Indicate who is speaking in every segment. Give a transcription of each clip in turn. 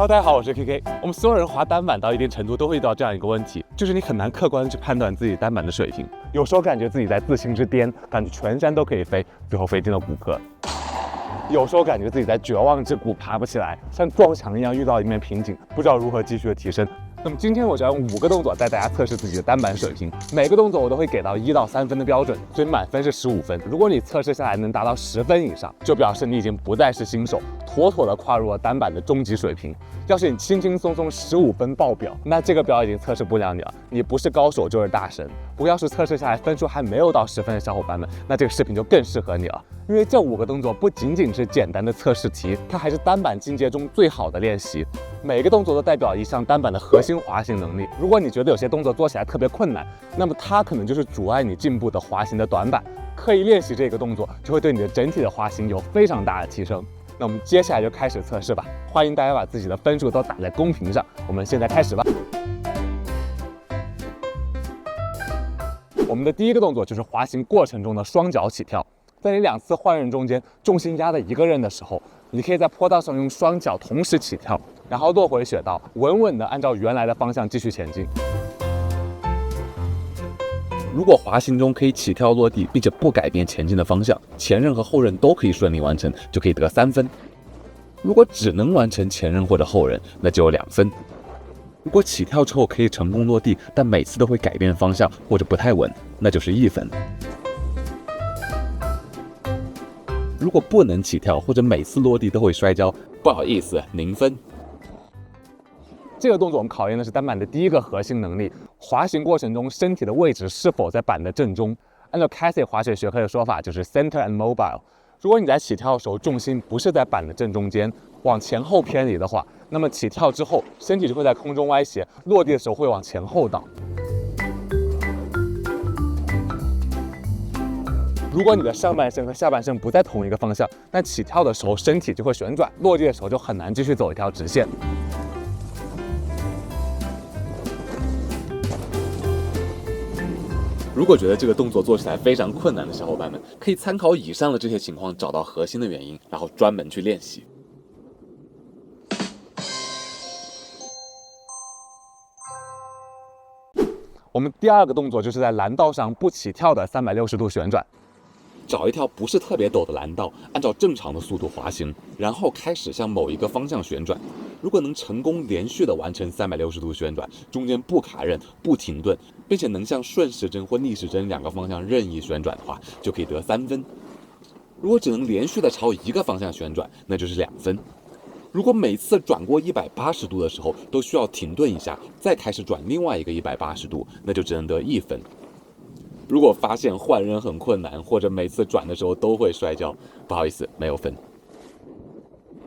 Speaker 1: Hello， 大家好，我是 KK。我们所有人滑单板到一定程度都会遇到这样一个问题，就是你很难客观地去判断自己单板的水平。有时候感觉自己在自行之巅，感觉全山都可以飞，最后飞进了骨科；有时候感觉自己在绝望之谷爬不起来，像撞墙一样遇到一面瓶颈，不知道如何继续的提升。那么今天我就要用5个动作带大家测试自己的单板水平，每个动作我都会给到1到3分的标准，所以满分是15分。如果你测试下来能达到10分以上，就表示你已经不再是新手，妥妥的跨入了单板的终极水平。要是你轻轻松松15分爆表，那这个表已经测试不了你了，你不是高手就是大神。不过要是测试下来分数还没有到10分的小伙伴们，那这个视频就更适合你了。因为这5个动作不仅仅是简单的测试题，它还是单板进阶中最好的练习。每个动作都代表一项单板的核心滑行能力。如果你觉得有些动作做起来特别困难，那么它可能就是阻碍你进步的滑行的短板。刻意练习这个动作，就会对你的整体的滑行有非常大的提升。那我们接下来就开始测试吧。欢迎大家把自己的分数都打在公屏上。我们现在开始吧。我们的第一个动作就是滑行过程中的双脚起跳。在你2次换刃中间，重心压在一个刃的时候，你可以在坡道上用双脚同时起跳，然后落回雪道，稳稳地按照原来的方向继续前进。如果滑行中可以起跳落地，并且不改变前进的方向，前刃和后刃都可以顺利完成，就可以得3分。如果只能完成前刃或者后刃，那就有2分。如果起跳之后可以成功落地，但每次都会改变方向或者不太稳，那就是1分。如果不能起跳，或者每次落地都会摔跤，不好意思，0分。这个动作我们考验的是单板的第一个核心能力，滑行过程中身体的位置是否在板的正中。按照 Casey 滑雪学科的说法，就是 center and mobile。如果你在起跳的时候重心不是在板的正中间，往前后偏离的话，那么起跳之后身体就会在空中歪斜，落地的时候会往前后倒。如果你的上半身和下半身不在同一个方向，那起跳的时候身体就会旋转，落地的时候就很难继续走一条直线。如果觉得这个动作做起来非常困难的小伙伴们，可以参考以上的这些情况，找到核心的原因，然后专门去练习。我们第2个动作就是在蓝道上不起跳的360度旋转。找一条不是特别陡的蓝道，按照正常的速度滑行，然后开始向某一个方向旋转。如果能成功连续的完成360度旋转，中间不卡刃、不停顿，并且能向顺时针或逆时针2个方向任意旋转的话，就可以得3分。如果只能连续的朝一个方向旋转，那就是2分。如果每次转过180度的时候都需要停顿一下，再开始转另外一个180度，那就只能得1分。如果发现换刃很困难，或者每次转的时候都会摔跤，不好意思，没有分。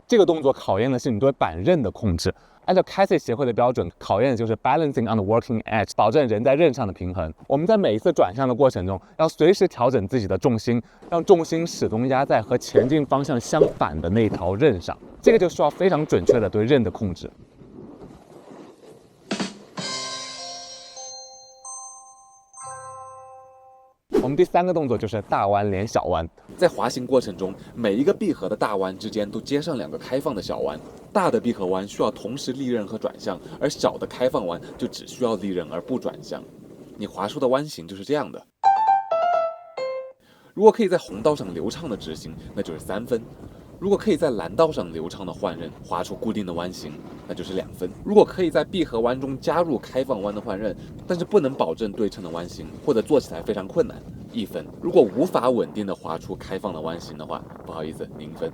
Speaker 1: 这个动作考验的是你对板刃的控制。按照 Casey 协会的标准，考验的就是 balancing on the working edge， 保证人在刃上的平衡。我们在每一次转向的过程中，要随时调整自己的重心，让重心始终压在和前进方向相反的那条刃上。这个就需要非常准确的对刃的控制。我们第3个动作就是大弯连小弯。在滑行过程中，每一个闭合的大弯之间都接上2个开放的小弯。大的闭合弯需要同时立刃和转向，而小的开放弯就只需要立刃而不转向。你滑出的弯形就是这样的。如果可以在红道上流畅的直行，那就是3分。如果可以在蓝道上流畅的换刃，滑出固定的弯形，那就是2分。如果可以在闭合弯中加入开放弯的换刃，但是不能保证对称的弯形，或者做起来非常困难，1分。如果无法稳定的滑出开放的弯形的话，不好意思，0分。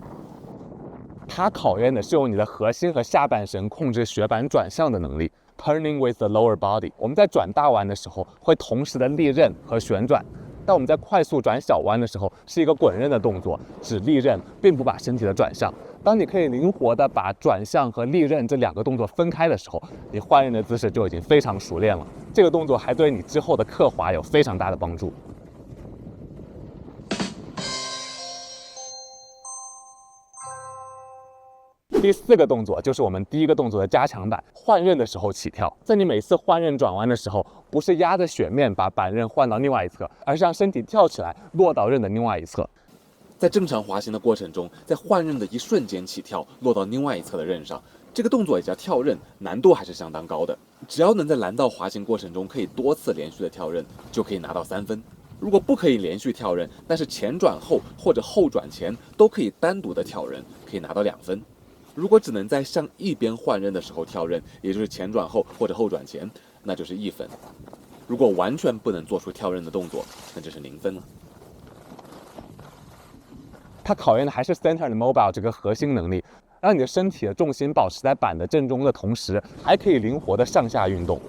Speaker 1: 它考验的是用你的核心和下半身控制雪板转向的能力 ，turning with the lower body。我们在转大弯的时候会同时的立刃和旋转。但我们在快速转小弯的时候，是一个滚刃的动作，只立刃，并不把身体的转向。当你可以灵活的把转向和立刃这2个动作分开的时候，你换刃的姿势就已经非常熟练了。这个动作还对你之后的刻滑有非常大的帮助。第4个动作就是我们第1个动作的加强版，换刃的时候起跳。在你每次换刃转弯的时候，不是压着雪面把板刃换到另外一侧，而是让身体跳起来落到刃的另外一侧。在正常滑行的过程中，在换刃的一瞬间起跳，落到另外一侧的刃上，
Speaker 2: 这个动作也叫跳刃，难度还是相当高的。只要能在蓝道滑行过程中可以多次连续的跳刃，就可以拿到3分。如果不可以连续跳刃，但是前转后或者后转前都可以单独的跳刃，可以拿到2分。如果只能在向一边换刃的时候跳刃，也就是前转后或者后转前，那就是1分。如果完全不能做出跳刃的动作，那就是0分了。
Speaker 1: 它考验的还是 center 的 mobile 这个核心能力，让你的身体的重心保持在板的正中的同时，还可以灵活的上下运动。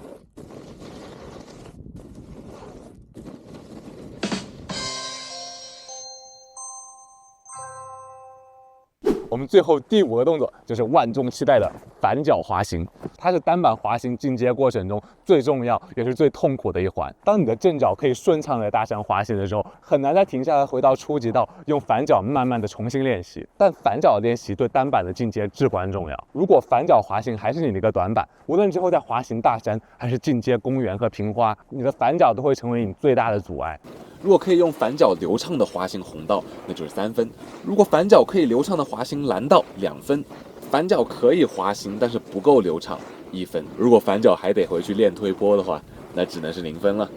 Speaker 1: 我们最后第5个动作就是万众期待的反脚滑行，它是单板滑行进阶过程中最重要也是最痛苦的一环。当你的正脚可以顺畅的搭上滑行的时候，很难再停下来回到初级道，用反脚慢慢的重新练习。但反脚练习对单板的进阶至关重要。如果反脚滑行还是你的一个短板，无论之后在滑行大山还是进阶公园和平花，你的反脚都会成为你最大的阻碍。
Speaker 2: 如果可以用反脚流畅的滑行红道，那就是3分；如果反脚可以流畅的滑行蓝道，2分；反脚可以滑行但是不够流畅，1分；如果反脚还得回去练推坡的话，那只能是0分了。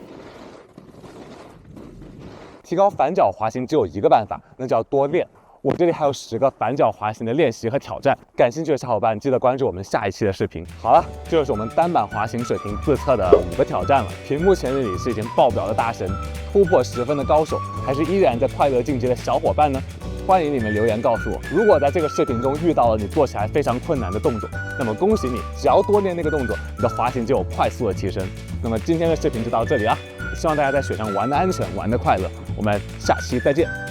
Speaker 1: 提高反脚滑行只有一个办法，那叫多练。我这里还有10个反脚滑行的练习和挑战，感兴趣的小伙伴记得关注我们下一期的视频。好了，这就是我们单板滑行水平自测的5个挑战了。屏幕前的你是已经爆表的大神，突破10分的高手，还是依然在快乐进阶的小伙伴呢？欢迎你们留言告诉我，如果在这个视频中遇到了你做起来非常困难的动作，那么恭喜你，只要多练那个动作，你的滑行就有快速的提升。那么今天的视频就到这里啦，希望大家在水上玩得安全，玩得快乐。我们下期再见。